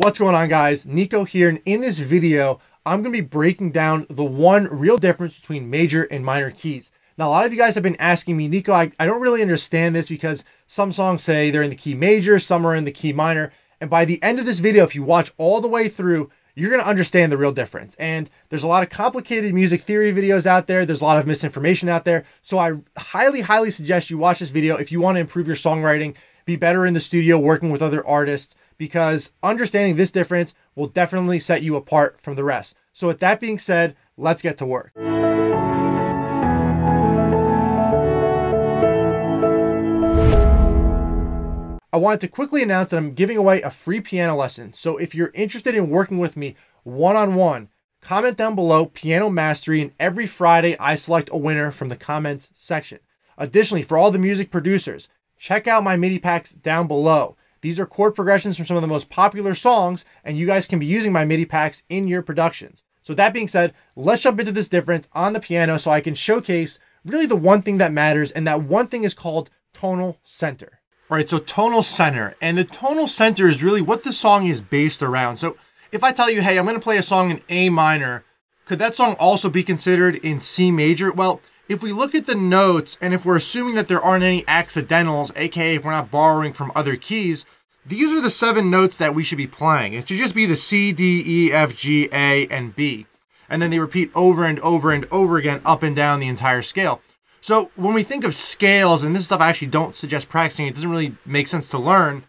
What's going on, guys? Niko here, and in this video I'm going to be breaking down the one real difference between major and minor keys. Now, a lot of you guys have been asking me, Niko, I don't really understand this because some songs say they're in the key major, some are in the key minor, and by the end of this video, if you watch all the way through, you're going to understand the real difference. And there's a lot of complicated music theory videos out there. There's a lot of misinformation out there. So I highly suggest you watch this video if you want to improve your songwriting, be better in the studio working with other artists, because understanding this difference will definitely set you apart from the rest. So with that being said, let's get to work. I wanted to quickly announce that I'm giving away a free piano lesson. So if you're interested in working with me one-on-one, comment down below piano mastery, and every Friday I select a winner from the comments section. Additionally, for all the music producers, check out my MIDI packs down below. These are chord progressions from some of the most popular songs, and you guys can be using my MIDI packs in your productions. So that being said, let's jump into this difference on the piano so I can showcase really the one thing that matters, and that one thing is called tonal center. All right, so tonal center, and the tonal center is really what the song is based around. So if I tell you, hey, I'm going to play a song in A minor, could that song also be considered in C major? Well, if we look at the notes, and if we're assuming that there aren't any accidentals, aka if we're not borrowing from other keys, these are the 7 notes that we should be playing. It should just be the C, D, E, F, G, A, and B. And then they repeat over and over and over again up and down the entire scale. So when we think of scales, and this stuff I actually don't suggest practicing, it doesn't really make sense to learn.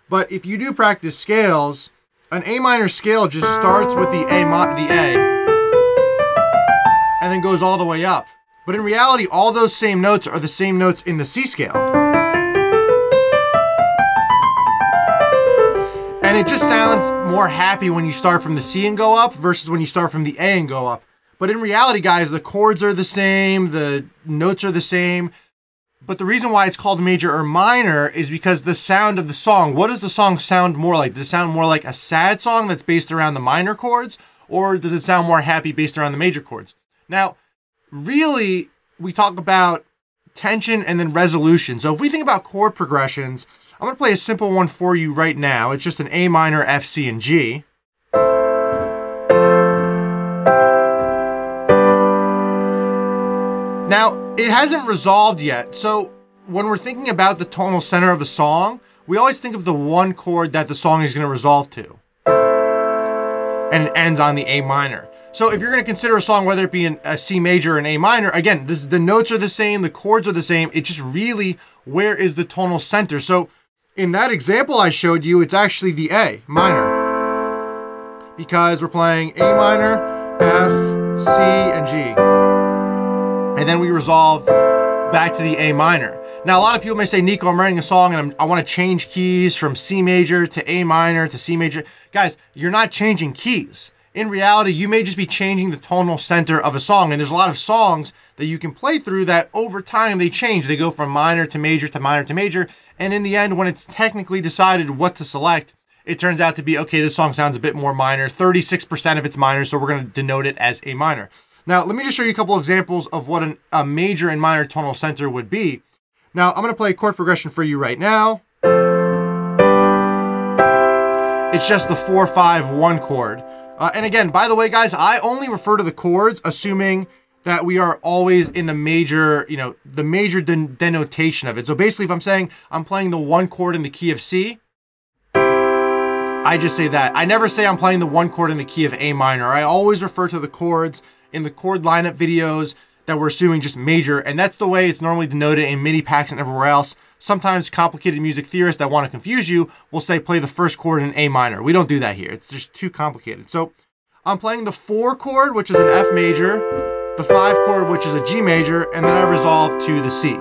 But if you do practice scales, an A minor scale just starts with the A, and then goes all the way up. But in reality, all those same notes are the same notes in the C scale. And it just sounds more happy when you start from the C and go up versus when you start from the A and go up. But in reality, guys, the chords are the same, the notes are the same. But the reason why it's called major or minor is because the sound of the song. What does the song sound more like? Does it sound more like a sad song that's based around the minor chords? Or does it sound more happy based around the major chords? Now, really, we talk about tension and then resolution. So if we think about chord progressions, I'm going to play a simple one for you right now. It's just an A minor, F, C, and G. Now, it hasn't resolved yet. So when we're thinking about the tonal center of a song, we always think of the one chord that the song is going to resolve to. And it ends on the A minor. So if you're going to consider a song, whether it be in a C major or an A minor, again, the notes are the same, the chords are the same. It's just really, where is the tonal center? So in that example I showed you, it's actually the A minor. Because we're playing A minor, F, C, and G. And then we resolve back to the A minor. Now, a lot of people may say, Niko, I'm writing a song and I want to change keys from C major to A minor to C major. Guys, you're not changing keys. In reality, you may just be changing the tonal center of a song. And there's a lot of songs that you can play through that over time they change. They go from minor to major to minor to major. And in the end, when it's technically decided what to select, it turns out to be, okay, this song sounds a bit more minor. 36% of it's minor, so we're going to denote it as A minor. Now, let me just show you a couple examples of what a major and minor tonal center would be. Now, I'm going to play a chord progression for you right now. It's just the 4-5-1 chord. And again, by the way, guys, I only refer to the chords assuming that we are always in the major, the major denotation of it. So basically, if I'm saying I'm playing the 1 chord in the key of C, I just say that. I never say I'm playing the 1 chord in the key of A minor. I always refer to the chords in the chord lineup videos that we're assuming just major, and that's the way it's normally denoted in MIDI packs and everywhere else. Sometimes complicated music theorists that want to confuse you will say play the first chord in A minor. We don't do that here. It's just too complicated. So I'm playing the 4 chord, which is an F major, the 5 chord, which is a G major, and then I resolve to the C.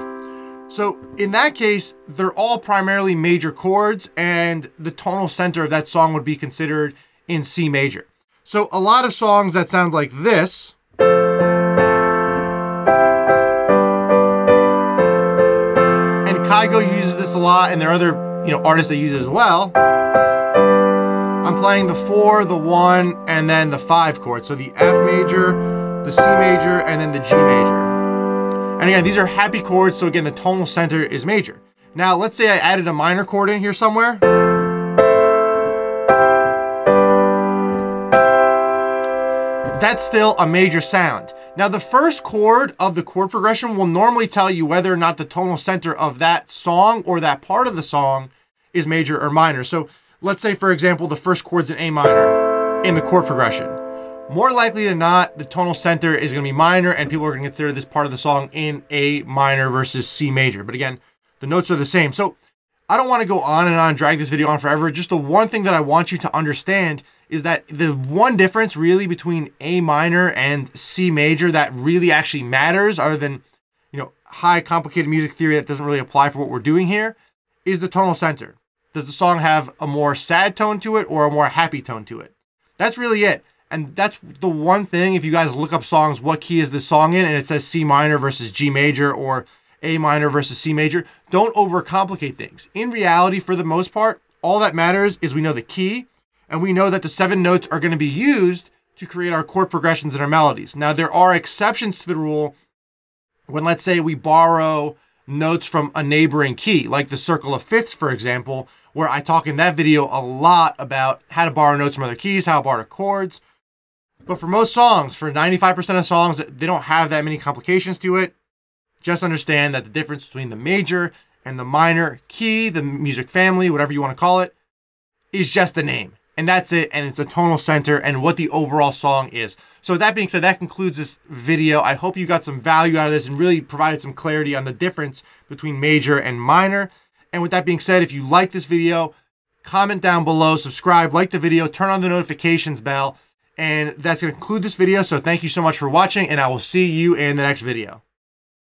So in that case, they're all primarily major chords, and the tonal center of that song would be considered in C major. So a lot of songs that sound like this, and Kygo uses this a lot, and there are other artists that use it as well. I'm playing the 4, the 1, and then the 5 chord. So the F major, the C major, and then the G major. And again, these are happy chords, so again, the tonal center is major. Now, let's say I added a minor chord in here somewhere. that's still a major sound. Now, the first chord of the chord progression will normally tell you whether or not the tonal center of that song or that part of the song is major or minor. So let's say, for example, the first chord's in A minor in the chord progression. More likely than not, the tonal center is going to be minor, and people are going to consider this part of the song in A minor versus C major. But again, the notes are the same. So I don't want to go on and on, drag this video on forever. Just the one thing that I want you to understand is that the one difference really between A minor and C major that really actually matters, other than, you know, high complicated music theory that doesn't really apply for what we're doing here, is the tonal center. Does the song have a more sad tone to it or a more happy tone to it? That's really it. And that's the one thing, if you guys look up songs, what key is this song in, and it says C minor versus G major or A minor versus C major, don't overcomplicate things. In reality, for the most part, all that matters is we know the key, and we know that the 7 notes are going to be used to create our chord progressions and our melodies. Now, there are exceptions to the rule when, let's say, we borrow notes from a neighboring key, like the circle of fifths, for example, where I talk in that video a lot about how to borrow notes from other keys, how to borrow chords. But for most songs, for 95% of songs, they don't have that many complications to it. Just understand that the difference between the major and the minor key, the music family, whatever you want to call it, is just the name. And that's it. And it's a tonal center and what the overall song is. So that being said, that concludes this video. I hope you got some value out of this and really provided some clarity on the difference between major and minor. And with that being said, if you like this video, comment down below, subscribe, like the video, turn on the notifications bell. And that's going to conclude this video. So thank you so much for watching, and I will see you in the next video.